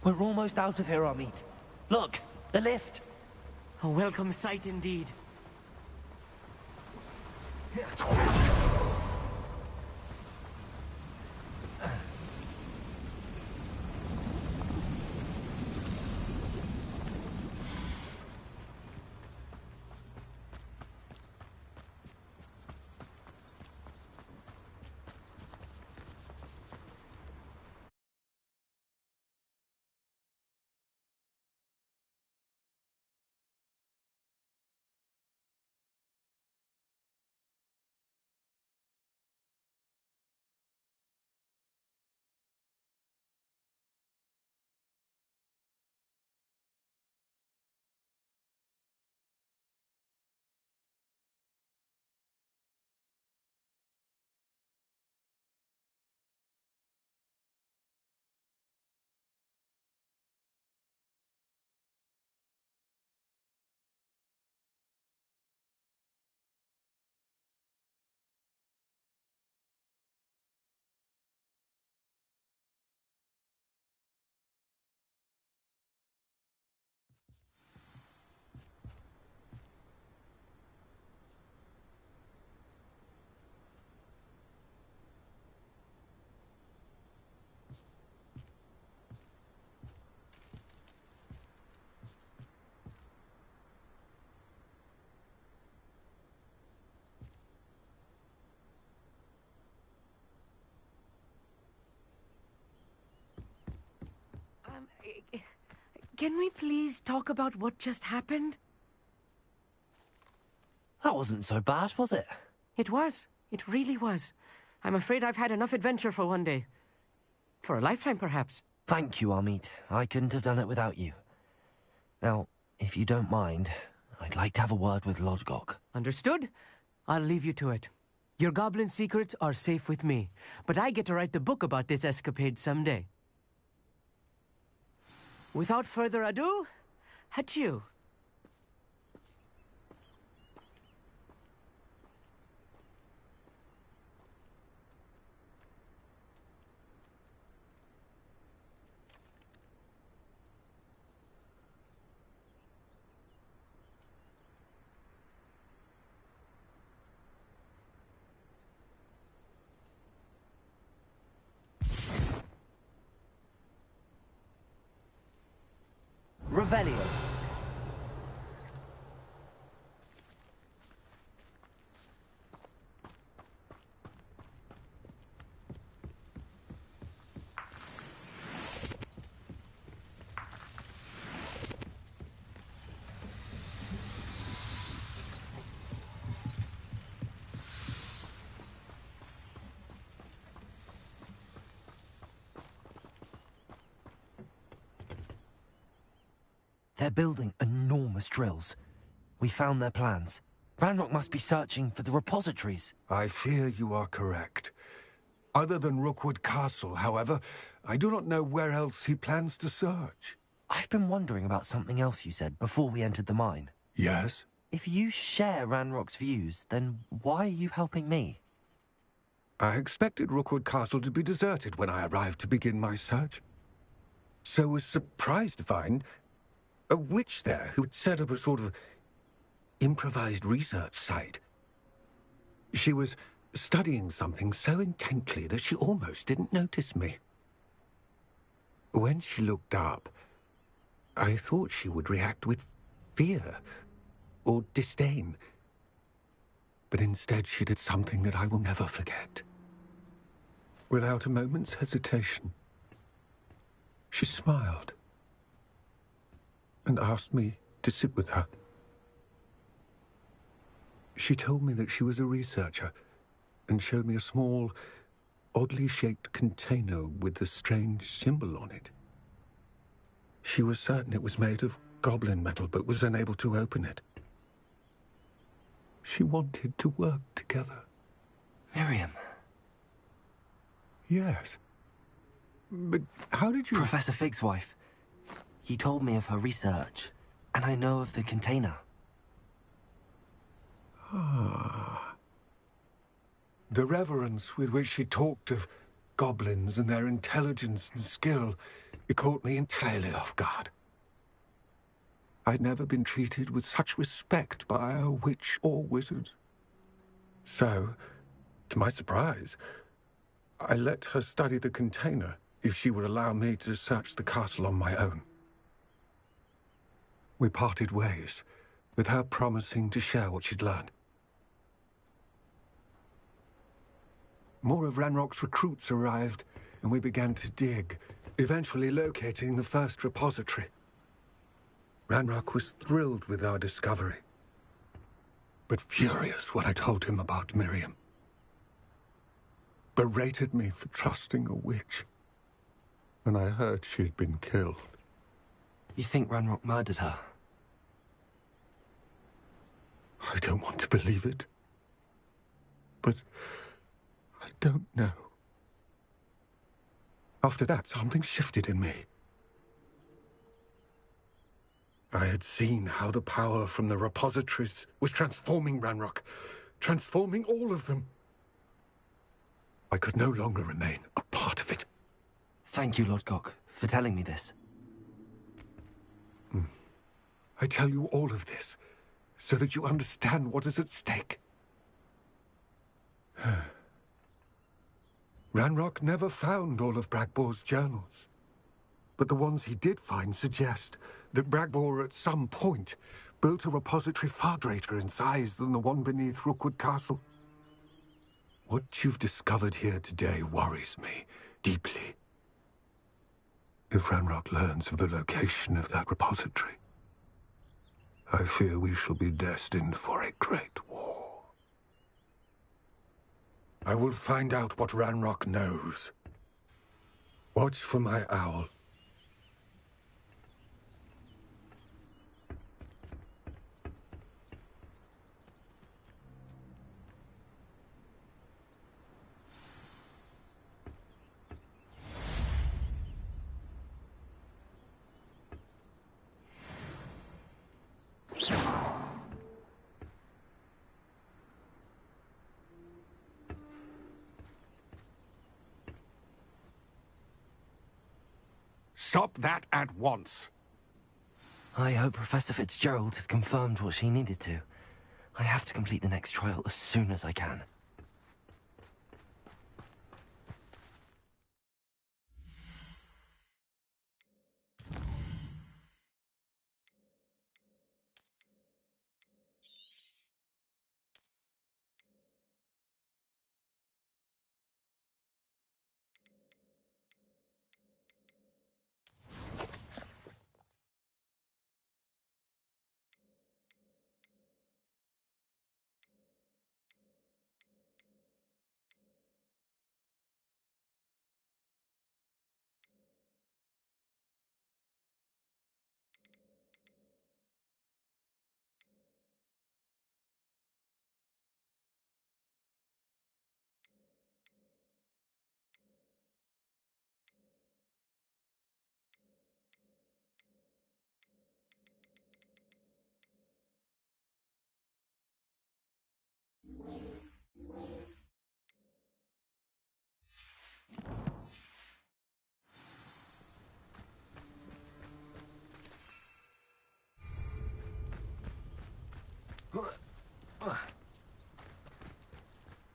We're almost out of here, Amit. Look, the lift. A welcome sight indeed. Can we please talk about what just happened? That wasn't so bad, was it? It was. It really was. I'm afraid I've had enough adventure for one day. For a lifetime, perhaps. Thank you, Amit. I couldn't have done it without you. Now, if you don't mind, I'd like to have a word with Lodgok. Understood? I'll leave you to it. Your goblin secrets are safe with me, but I get to write the book about this escapade someday. Without further ado, adieu. Revelio. They're building enormous drills. We found their plans. Ranrock must be searching for the repositories. I fear you are correct. Other than Rookwood Castle, however, I do not know where else he plans to search. I've been wondering about something else you said before we entered the mine. Yes? If you share Ranrock's views, then why are you helping me? I expected Rookwood Castle to be deserted when I arrived to begin my search. So was surprised to find a witch there who had set up a sort of improvised research site. She was studying something so intently that she almost didn't notice me. When she looked up, I thought she would react with fear or disdain. But instead she did something that I will never forget. Without a moment's hesitation, she smiled and asked me to sit with her. She told me that she was a researcher and showed me a small, oddly shaped container with a strange symbol on it. She was certain it was made of goblin metal, but was unable to open it. She wanted to work together. Miriam. Yes. But how did you... Professor Fig's wife. He told me of her research, and I know of the container. Ah. The reverence with which she talked of goblins and their intelligence and skill, it caught me entirely off guard. I'd never been treated with such respect by a witch or wizard. So, to my surprise, I let her study the container if she would allow me to search the castle on my own. We parted ways, with her promising to share what she'd learned. More of Ranrock's recruits arrived, and we began to dig, eventually locating the first repository. Ranrock was thrilled with our discovery, but furious when I told him about Miriam. Berated me for trusting a witch when I heard she'd been killed. You think Ranrock murdered her? I don't want to believe it, but I don't know. After that, something shifted in me. I had seen how the power from the repositories was transforming Ranrock, transforming all of them. I could no longer remain a part of it. Thank you, Lord Gok, for telling me this. I tell you all of this so that you understand what is at stake. Ranrock never found all of Bragbor's journals, but the ones he did find suggest that Bragbor at some point built a repository far greater in size than the one beneath Rookwood Castle. What you've discovered here today worries me deeply. If Ranrock learns of the location of that repository, I fear we shall be destined for a great war. I will find out what Ranrock knows. Watch for my owl. Stop that at once. I hope Professor Fitzgerald has confirmed what she needed to. I have to complete the next trial as soon as I can.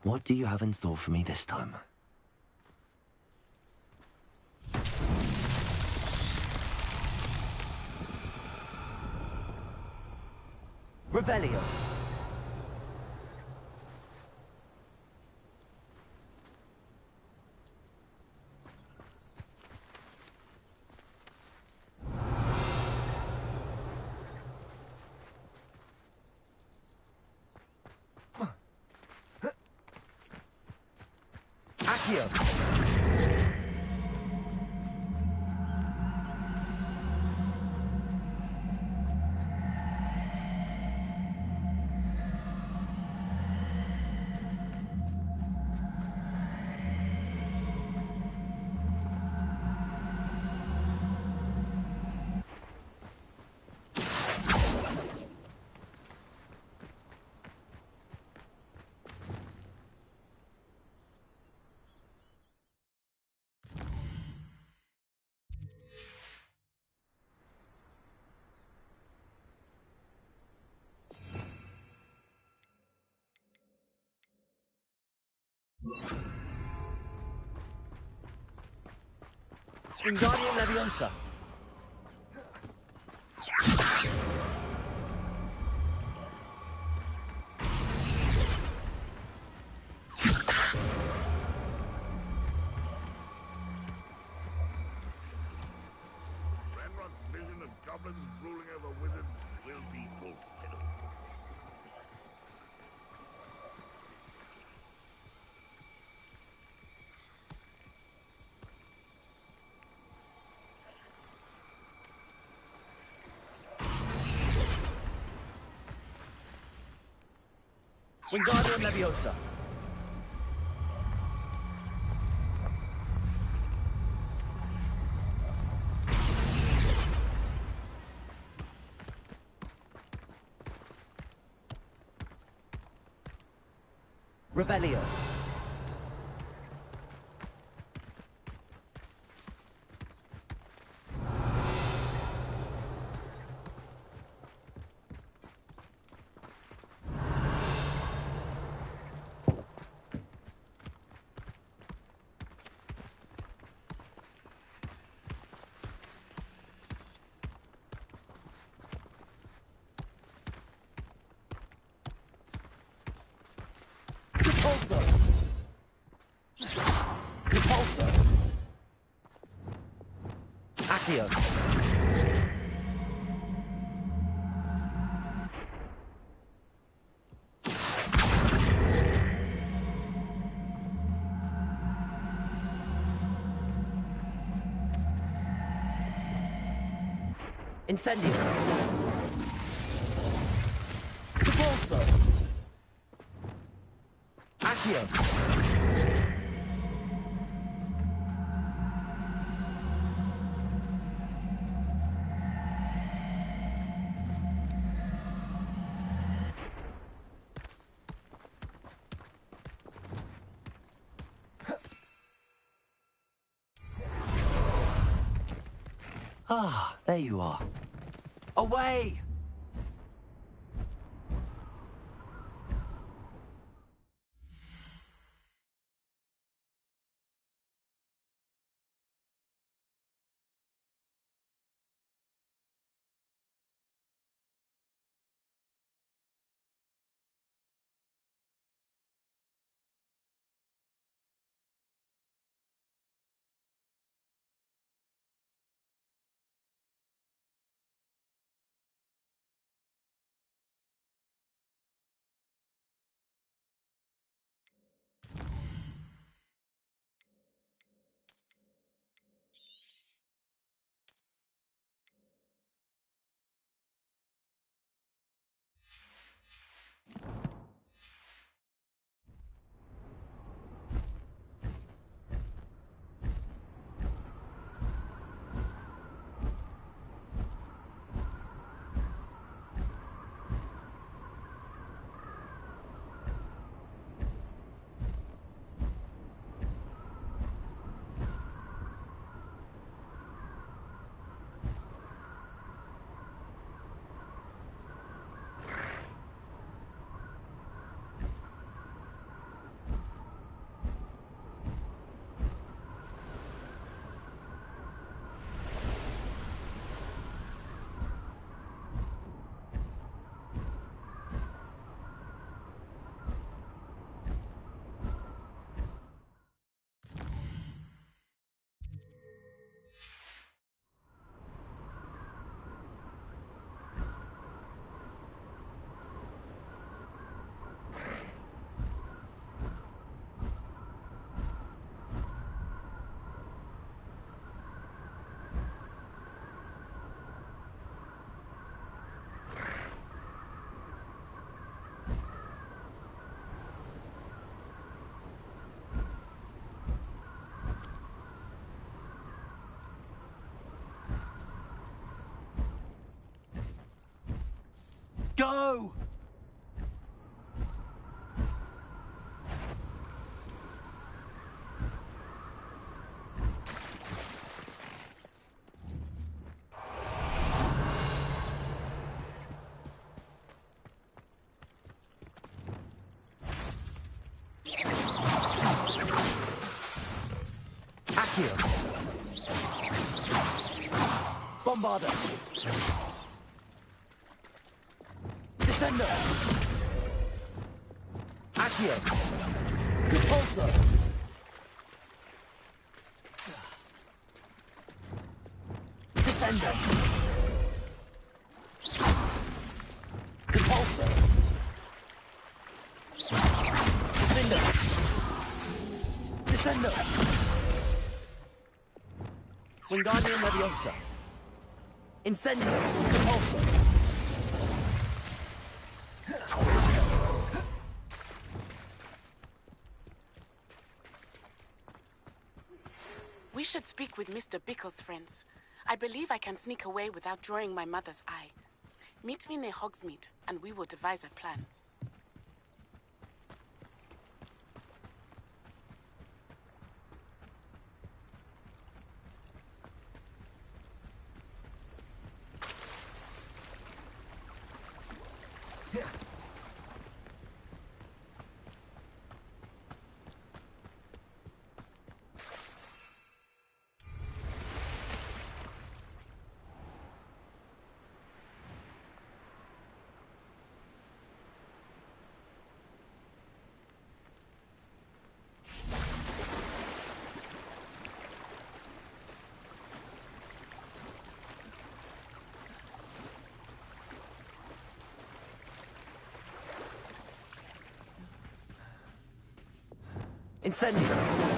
What do you have in store for me this time? Revelio. Accio. Wingardium Leviosa. Ranrock's vision of goblins ruling over wizards will be fulfilled. Wingardium Leviosa. Revelio. Repulsor. Repulsor. Accio. Incendio. Repulsor. Accio. Ah, there you are. Away! Go! Accio. Bombarder. Descender. Accio. Repulsor. Descender. Repulsor. Defender. Descender. Wingardium Leviosa. Incendio. Repulsor. We should speak with Mr. Bickle's friends. I believe I can sneak away without drawing my mother's eye. Meet me near Hogsmeade, and we will devise a plan. Incendio.